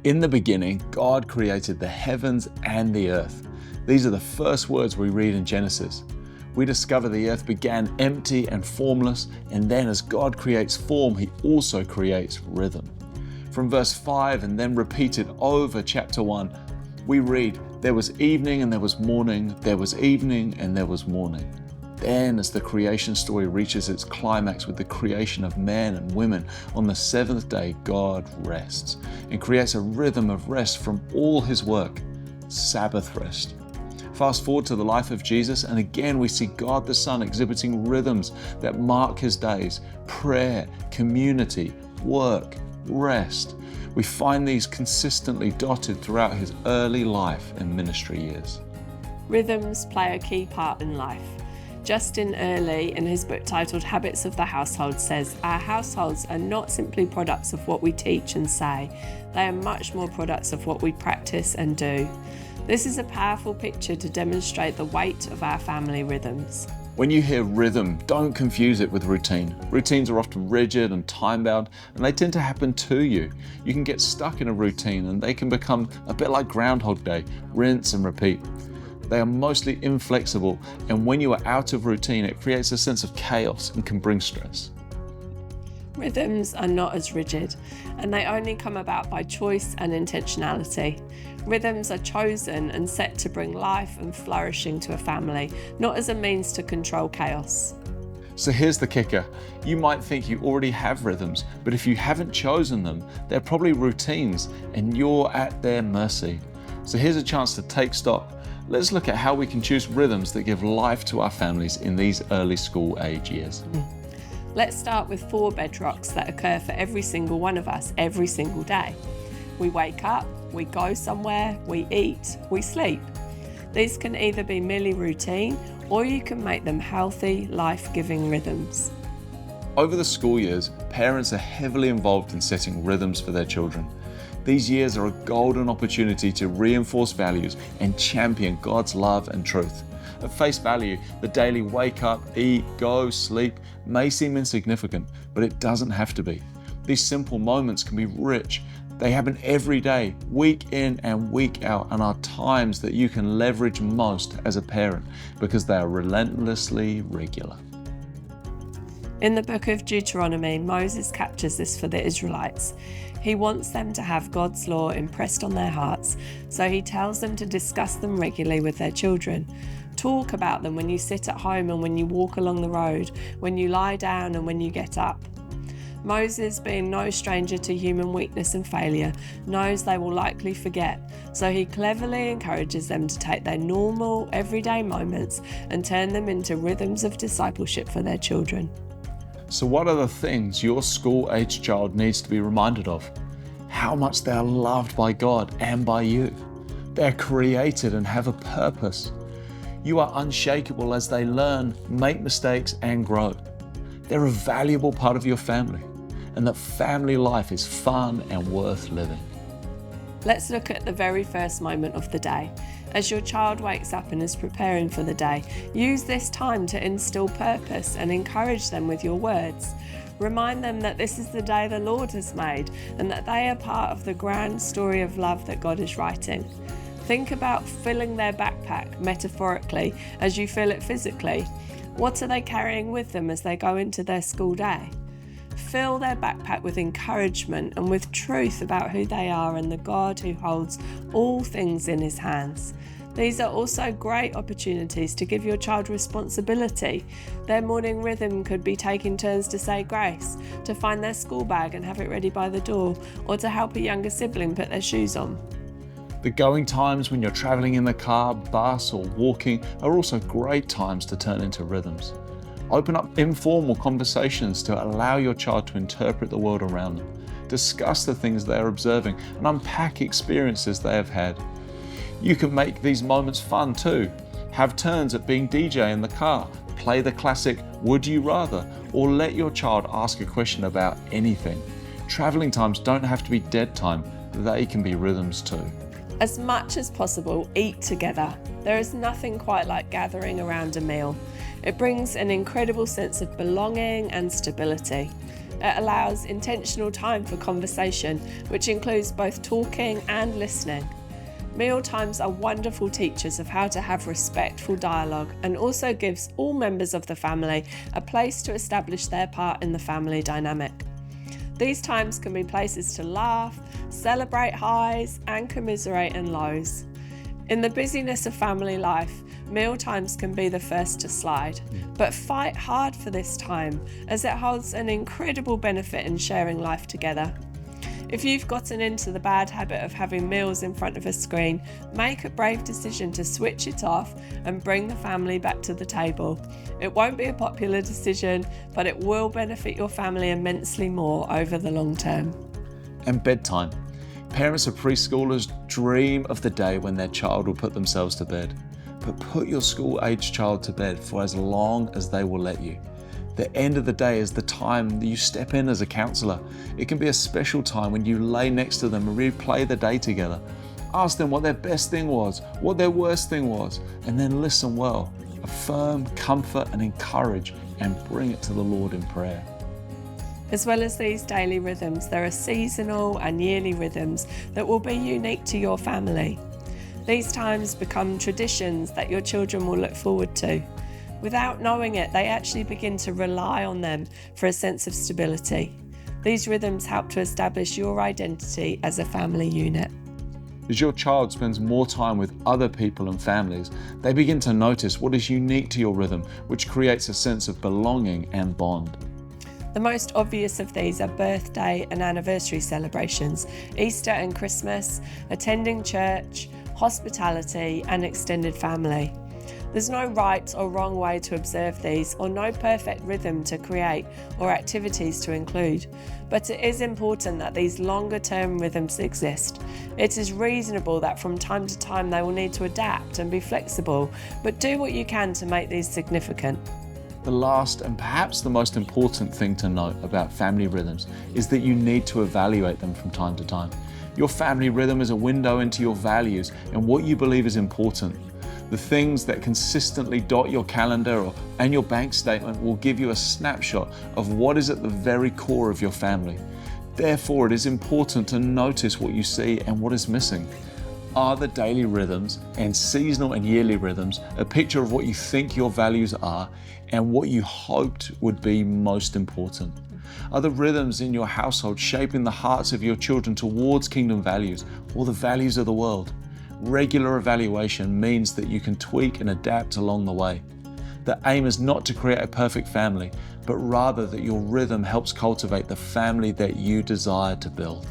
In the beginning, God created the heavens and the earth. These are the first words we read in Genesis. We discover the earth began empty and formless, and then as God creates form, He also creates rhythm. From verse 5 and then repeated over chapter 1, we read, "There was evening and there was morning, there was evening and there was morning." Then as the creation story reaches its climax with the creation of men and women, on the seventh day God rests and creates a rhythm of rest from all His work, Sabbath rest. Fast forward to the life of Jesus, and again we see God the Son exhibiting rhythms that mark His days: prayer, community, work, rest. We find these consistently dotted throughout His early life and ministry years. Rhythms play a key part in life. Justin Earley, in his book titled Habits of the Household, says, "Our households are not simply products of what we teach and say, they are much more products of what we practice and do." This is a powerful picture to demonstrate the weight of our family rhythms. When you hear rhythm, don't confuse it with routine. Routines are often rigid and time-bound, and they tend to happen to you. You can get stuck in a routine and they can become a bit like Groundhog Day, rinse and repeat. They are mostly inflexible, and when you are out of routine, it creates a sense of chaos and can bring stress. Rhythms are not as rigid, and they only come about by choice and intentionality. Rhythms are chosen and set to bring life and flourishing to a family, not as a means to control chaos. So here's the kicker. You might think you already have rhythms, but if you haven't chosen them, they're probably routines and you're at their mercy. So here's a chance to take stock. Let's look at how we can choose rhythms that give life to our families in these early school age years. Let's start with 4 bedrocks that occur for every single one of us every single day. We wake up, we go somewhere, we eat, we sleep. These can either be merely routine, or you can make them healthy, life-giving rhythms. Over the school years, parents are heavily involved in setting rhythms for their children. These years are a golden opportunity to reinforce values and champion God's love and truth. At face value, the daily wake up, eat, go, sleep may seem insignificant, but it doesn't have to be. These simple moments can be rich. They happen every day, week in and week out, and are times that you can leverage most as a parent because they are relentlessly regular. In the book of Deuteronomy, Moses captures this for the Israelites. He wants them to have God's law impressed on their hearts, so he tells them to discuss them regularly with their children. Talk about them when you sit at home and when you walk along the road, when you lie down and when you get up. Moses, being no stranger to human weakness and failure, knows they will likely forget, so he cleverly encourages them to take their normal, everyday moments and turn them into rhythms of discipleship for their children. So what are the things your school-age child needs to be reminded of? How much they are loved by God and by you. They're created and have a purpose. You are unshakable as they learn, make mistakes, and grow. They're a valuable part of your family, and that family life is fun and worth living. Let's look at the very first moment of the day. As your child wakes up and is preparing for the day, use this time to instill purpose and encourage them with your words. Remind them that this is the day the Lord has made and that they are part of the grand story of love that God is writing. Think about filling their backpack, metaphorically, as you fill it physically. What are they carrying with them as they go into their school day? Fill their backpack with encouragement and with truth about who they are and the God who holds all things in His hands. These are also great opportunities to give your child responsibility. Their morning rhythm could be taking turns to say grace, to find their school bag and have it ready by the door, or to help a younger sibling put their shoes on. The going times when you're traveling in the car, bus, or walking are also great times to turn into rhythms. Open up informal conversations to allow your child to interpret the world around them. Discuss the things they are observing and unpack experiences they have had. You can make these moments fun too. Have turns at being DJ in the car, play the classic "Would you rather?" or let your child ask a question about anything. Traveling times don't have to be dead time, they can be rhythms too. As much as possible, eat together. There is nothing quite like gathering around a meal. It brings an incredible sense of belonging and stability. It allows intentional time for conversation, which includes both talking and listening. Meal times are wonderful teachers of how to have respectful dialogue and also gives all members of the family a place to establish their part in the family dynamic. These times can be places to laugh, celebrate highs, and commiserate in lows. In the busyness of family life, meal times can be the first to slide, but fight hard for this time as it holds an incredible benefit in sharing life together. If you've gotten into the bad habit of having meals in front of a screen, make a brave decision to switch it off and bring the family back to the table. It won't be a popular decision, but it will benefit your family immensely more over the long term. And bedtime. Parents of preschoolers dream of the day when their child will put themselves to bed. But put your school-aged child to bed for as long as they will let you. The end of the day is the time that you step in as a counsellor. It can be a special time when you lay next to them and replay the day together. Ask them what their best thing was, what their worst thing was, and then listen well. Affirm, comfort, and encourage, and bring it to the Lord in prayer. As well as these daily rhythms, there are seasonal and yearly rhythms that will be unique to your family. These times become traditions that your children will look forward to. Without knowing it, they actually begin to rely on them for a sense of stability. These rhythms help to establish your identity as a family unit. As your child spends more time with other people and families, they begin to notice what is unique to your rhythm, which creates a sense of belonging and bond. The most obvious of these are birthday and anniversary celebrations, Easter and Christmas, attending church, hospitality, and extended family. There's no right or wrong way to observe these, or no perfect rhythm to create or activities to include, but it is important that these longer term rhythms exist. It is reasonable that from time to time they will need to adapt and be flexible, but do what you can to make these significant. The last and perhaps the most important thing to note about family rhythms is that you need to evaluate them from time to time. Your family rhythm is a window into your values and what you believe is important. The things that consistently dot your calendar and your bank statement will give you a snapshot of what is at the very core of your family. Therefore, it is important to notice what you see and what is missing. Are the daily rhythms and seasonal and yearly rhythms a picture of what you think your values are and what you hoped would be most important? Are the rhythms in your household shaping the hearts of your children towards kingdom values or the values of the world? Regular evaluation means that you can tweak and adapt along the way. The aim is not to create a perfect family, but rather that your rhythm helps cultivate the family that you desire to build.